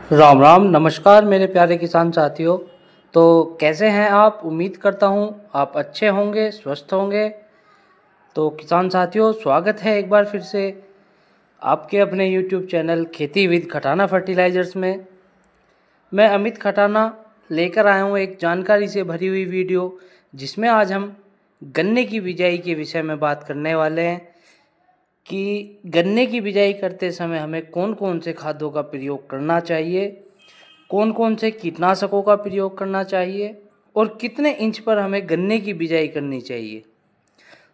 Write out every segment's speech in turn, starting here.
राम राम नमस्कार मेरे प्यारे किसान साथियों। तो कैसे हैं आप? उम्मीद करता हूं आप अच्छे होंगे, स्वस्थ होंगे। तो किसान साथियों, स्वागत है एक बार फिर से आपके अपने YouTube चैनल खेती विद खटाना फर्टिलाइजर्स में। मैं अमित खटाना लेकर आया हूं एक जानकारी से भरी हुई वीडियो, जिसमें आज हम गन्ने की बिजाई के विषय में बात करने वाले हैं कि गन्ने की बिजाई करते समय हमें कौन कौन से खादों का प्रयोग करना चाहिए, कौन कौन से कीटनाशकों का प्रयोग करना चाहिए और कितने इंच पर हमें गन्ने की बिजाई करनी चाहिए।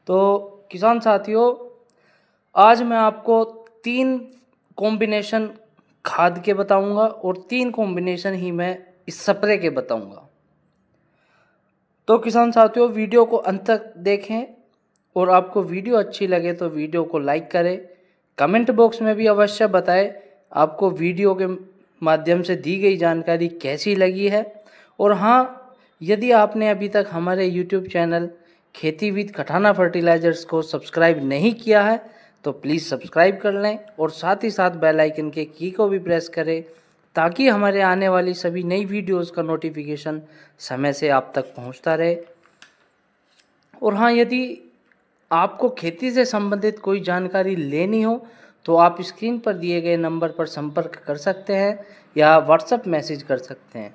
तो किसान साथियों, आज मैं आपको 3 कॉम्बिनेशन खाद के बताऊंगा और 3 कॉम्बिनेशन ही मैं इस स्प्रे के बताऊंगा। तो किसान साथियों, वीडियो को अंत तक देखें और आपको वीडियो अच्छी लगे तो वीडियो को लाइक करें। कमेंट बॉक्स में भी अवश्य बताएं आपको वीडियो के माध्यम से दी गई जानकारी कैसी लगी है। और हाँ, यदि आपने अभी तक हमारे YouTube चैनल खेती विद खटाना फर्टिलाइजर्स को सब्सक्राइब नहीं किया है तो प्लीज़ सब्सक्राइब कर लें और साथ ही साथ बेल आइकन के की को भी प्रेस करें, ताकि हमारे आने वाली सभी नई वीडियोस का नोटिफिकेशन समय से आप तक पहुंचता रहे। और हाँ, यदि आपको खेती से संबंधित कोई जानकारी लेनी हो तो आप स्क्रीन पर दिए गए नंबर पर संपर्क कर सकते हैं या व्हाट्सएप मैसेज कर सकते हैं।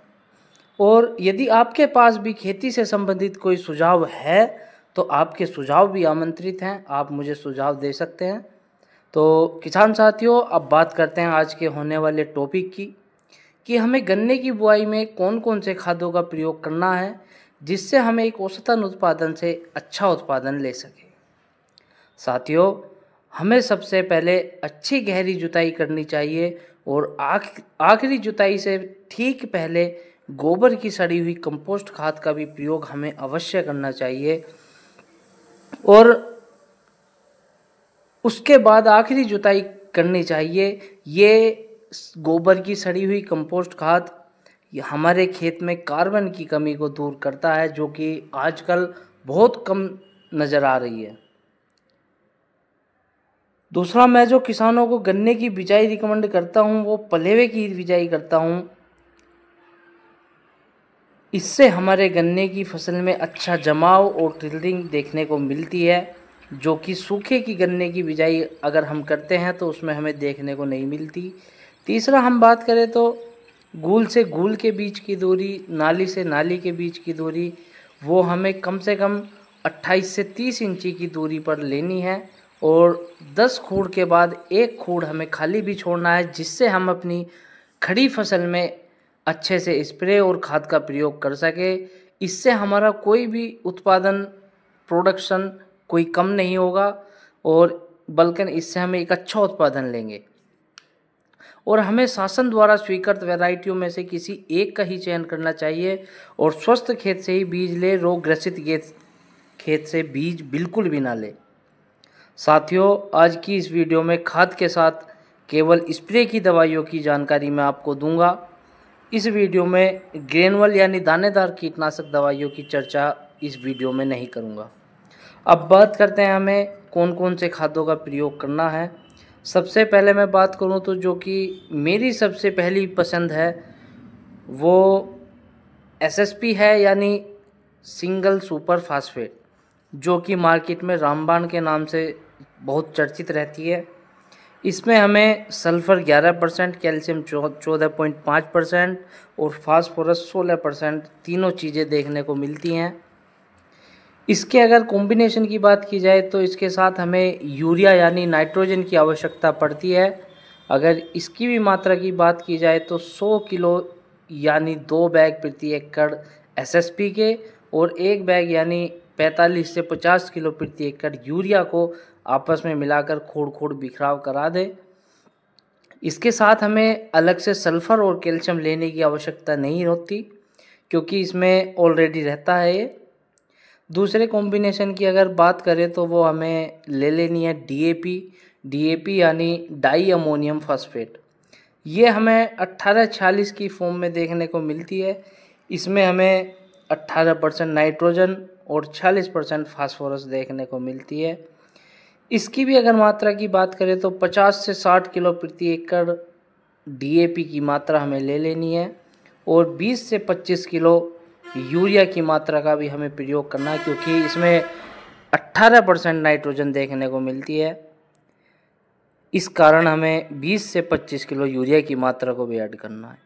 और यदि आपके पास भी खेती से संबंधित कोई सुझाव है तो आपके सुझाव भी आमंत्रित हैं, आप मुझे सुझाव दे सकते हैं। तो किसान साथियों, अब बात करते हैं आज के होने वाले टॉपिक की कि हमें गन्ने की बुआई में कौन कौन से खादों का प्रयोग करना है, जिससे हमें एक औसतन उत्पादन से अच्छा उत्पादन ले सके। साथियों, हमें सबसे पहले अच्छी गहरी जुताई करनी चाहिए और आखिरी जुताई से ठीक पहले गोबर की सड़ी हुई कंपोस्ट खाद का भी प्रयोग हमें अवश्य करना चाहिए। और उसके बाद आखिरी जुताई करनी चाहिए। ये गोबर की सड़ी हुई कंपोस्ट खाद ये हमारे खेत में कार्बन की कमी को दूर करता है, जो कि आजकल बहुत कम नज़र आ रही है। दूसरा, मैं जो किसानों को गन्ने की बिजाई रिकमेंड करता हूँ वो पलेवे की बिजाई करता हूँ। इससे हमारे गन्ने की फसल में अच्छा जमाव और टिल्डिंग देखने को मिलती है, जो कि सूखे की गन्ने की बिजाई अगर हम करते हैं तो उसमें हमें देखने को नहीं मिलती। तीसरा, हम बात करें तो गूल से गूल के बीच की दूरी, नाली से नाली के बीच की दूरी, वो हमें कम से कम 28 से 30 इंची की दूरी पर लेनी है। और 10 खूड़ के बाद एक खूड़ हमें खाली भी छोड़ना है, जिससे हम अपनी खड़ी फसल में अच्छे से स्प्रे और खाद का प्रयोग कर सके। इससे हमारा कोई भी उत्पादन, प्रोडक्शन कोई कम नहीं होगा और बल्कि इससे हम एक अच्छा उत्पादन लेंगे। और हमें शासन द्वारा स्वीकृत वैरायटियों में से किसी एक का ही चयन करना चाहिए और स्वस्थ खेत से ही बीज ले, रोग ग्रसित खेत से बीज बिल्कुल भी ना ले। साथियों, आज की इस वीडियो में खाद के साथ केवल स्प्रे की दवाइयों की जानकारी मैं आपको दूंगा। इस वीडियो में ग्रेनुअल यानी दानेदार कीटनाशक दवाइयों की चर्चा इस वीडियो में नहीं करूंगा। अब बात करते हैं हमें कौन कौन से खादों का प्रयोग करना है। सबसे पहले मैं बात करूं तो जो कि मेरी सबसे पहली पसंद है वो एसएसपी है, यानी सिंगल सुपर फास्फेट, जो कि मार्केट में रामबाण के नाम से बहुत चर्चित रहती है। इसमें हमें सल्फ़र 11%, कैल्शियम 14.5% और फास्फोरस 16% तीनों चीज़ें देखने को मिलती हैं। इसके अगर कॉम्बिनेशन की बात की जाए तो इसके साथ हमें यूरिया यानी नाइट्रोजन की आवश्यकता पड़ती है। अगर इसकी भी मात्रा की बात की जाए तो 100 किलो यानी 2 बैग प्रति एकड़ एसएसपी के और 1 बैग यानी 45 से 50 किलो प्रति एकड़ यूरिया को आपस में मिलाकर खोड़ खोड़ बिखराव करा दे। इसके साथ हमें अलग से सल्फ़र और कैल्शियम लेने की आवश्यकता नहीं होती, क्योंकि इसमें ऑलरेडी रहता है ये। दूसरे कॉम्बिनेशन की अगर बात करें तो वो हमें ले लेनी है डीएपी यानी डाई अमोनियम फॉस्फेट। ये हमें 1846 की फॉर्म में देखने को मिलती है। इसमें हमें 18% नाइट्रोजन और 46% फास्फोरस देखने को मिलती है। इसकी भी अगर मात्रा की बात करें तो 50 से 60 किलो प्रति एकड़ डीएपी की मात्रा हमें ले लेनी है और 20 से 25 किलो यूरिया की मात्रा का भी हमें प्रयोग करना है, क्योंकि इसमें 18% नाइट्रोजन देखने को मिलती है। इस कारण हमें 20 से 25 किलो यूरिया की मात्रा को भी ऐड करना है।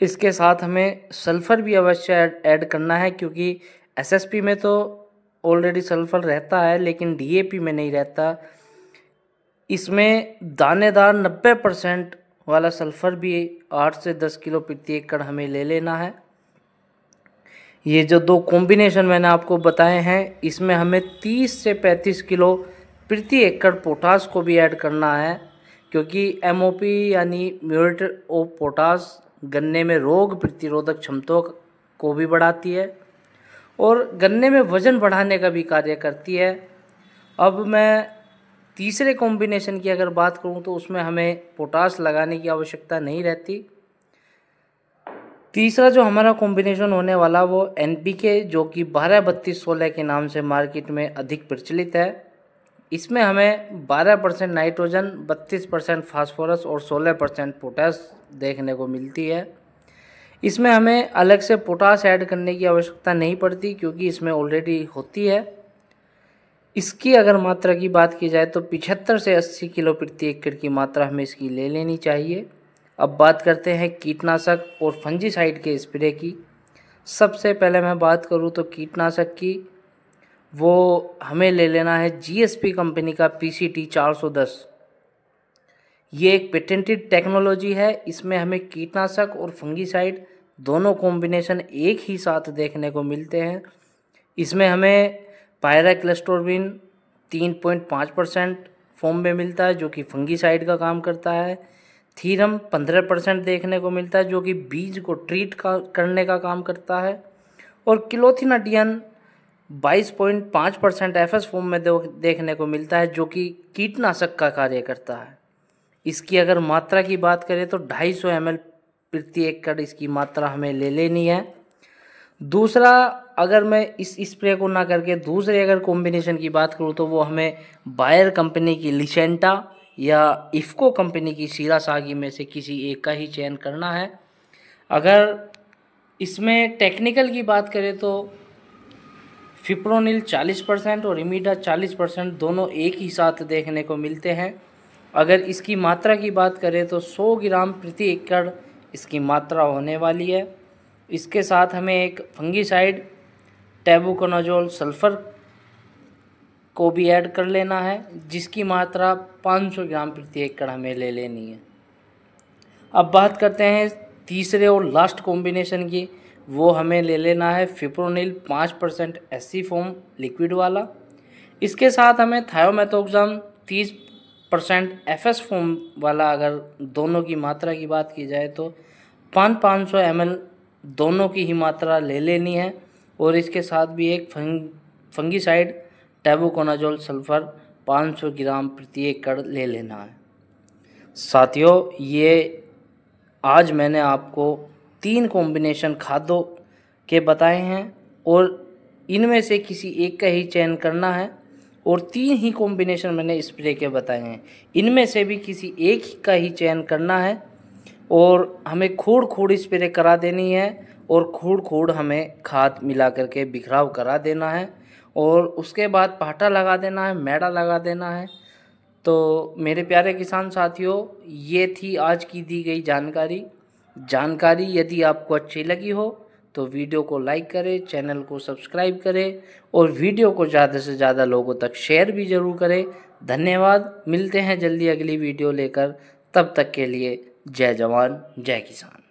इसके साथ हमें सल्फ़र भी अवश्य ऐड करना है, क्योंकि एसएसपी में तो ऑलरेडी सल्फ़र रहता है लेकिन डीएपी में नहीं रहता। इसमें दानेदार 90% वाला सल्फ़र भी 8 से 10 किलो प्रति एकड़ हमें ले लेना है। ये जो दो कॉम्बिनेशन मैंने आपको बताए हैं, इसमें हमें 30 से 35 किलो प्रति एकड़ पोटास को भी ऐड करना है, क्योंकि एमओपी यानी म्यूरेट ऑफ पोटास गन्ने में रोग प्रतिरोधक क्षमता को भी बढ़ाती है और गन्ने में वज़न बढ़ाने का भी कार्य करती है। अब मैं तीसरे कॉम्बिनेशन की अगर बात करूं तो उसमें हमें पोटास लगाने की आवश्यकता नहीं रहती। तीसरा जो हमारा कॉम्बिनेशन होने वाला वो एनपीके, जो कि 12-32-16 के नाम से मार्केट में अधिक प्रचलित है। इसमें हमें 12% नाइट्रोजन, 32% फास्फोरस और 16% पोटास देखने को मिलती है। इसमें हमें अलग से पोटास ऐड करने की आवश्यकता नहीं पड़ती, क्योंकि इसमें ऑलरेडी होती है। इसकी अगर मात्रा की बात की जाए तो 75 से 80 किलो प्रति एकड़ की मात्रा हमें इसकी ले लेनी चाहिए। अब बात करते हैं कीटनाशक और फंजीसाइड के स्प्रे की। सबसे पहले मैं बात करूं तो कीटनाशक की, वो हमें ले लेना है जीएसपी कंपनी का PCT 410। ये एक पेटेंटेड टेक्नोलॉजी है। इसमें हमें कीटनाशक और फंजीसाइड दोनों कॉम्बिनेशन एक ही साथ देखने को मिलते हैं। इसमें हमें पायराक्लोस्ट्रोबिन 3.5% फॉर्म में मिलता है, जो कि फंगीसाइड का काम करता है। थीरम 15% देखने को मिलता है, जो कि बीज को ट्रीट करने का काम करता है। और क्लोथिनाडियन 22.5% एफएस फॉर्म में देखने को मिलता है, जो कि कीटनाशक का कार्य करता है। इसकी अगर मात्रा की बात करें तो 250 ml प्रति एकड़ इसकी मात्रा हमें ले लेनी है। दूसरा, अगर मैं इस स्प्रे को ना करके दूसरे अगर कॉम्बिनेशन की बात करूँ तो वो हमें बायर कंपनी की लिसेंटा या इफ़को कंपनी की सीरा सागी में से किसी एक का ही चयन करना है। अगर इसमें टेक्निकल की बात करें तो फिप्रोनिल 40% और इमीडा 40% दोनों एक ही साथ देखने को मिलते हैं। अगर इसकी मात्रा की बात करें तो 100 ग्राम प्रति एकड़ इसकी मात्रा होने वाली है। इसके साथ हमें एक फंगीसाइड टेबुकोनाजोल सल्फ़र को भी ऐड कर लेना है, जिसकी मात्रा 500 ग्राम प्रति एकड़ हमें ले लेनी है। अब बात करते हैं तीसरे और लास्ट कॉम्बिनेशन की। वो हमें ले लेना है फिप्रोनिल 5% एससी फॉर्म लिक्विड वाला। इसके साथ हमें थायोमेथोक्साम 30% एफएस फॉर्म वाला, अगर दोनों की मात्रा की बात की जाए तो 500 ml दोनों की ही मात्रा ले लेनी है। और इसके साथ भी एक फंगीसाइड टेबुकोनाजोल सल्फ़र 500 ग्राम प्रति एकड़ ले लेना है। साथियों, ये आज मैंने आपको 3 कॉम्बिनेशन खादों के बताए हैं और इनमें से किसी एक का ही चयन करना है। और 3 ही कॉम्बिनेशन मैंने स्प्रे के बताए हैं, इनमें से भी किसी एक का ही चयन करना है। और हमें खूड़ स्प्रे करा देनी है और खूड़ हमें खाद मिला करके बिखराव करा देना है। और उसके बाद पाटा लगा देना है, मैड़ा लगा देना है। तो मेरे प्यारे किसान साथियों, ये थी आज की दी गई जानकारी यदि आपको अच्छी लगी हो तो वीडियो को लाइक करें, चैनल को सब्सक्राइब करें और वीडियो को ज़्यादा से ज़्यादा लोगों तक शेयर भी ज़रूर करें। धन्यवाद। मिलते हैं जल्दी अगली वीडियो लेकर। तब तक के लिए जय जवान जय किसान।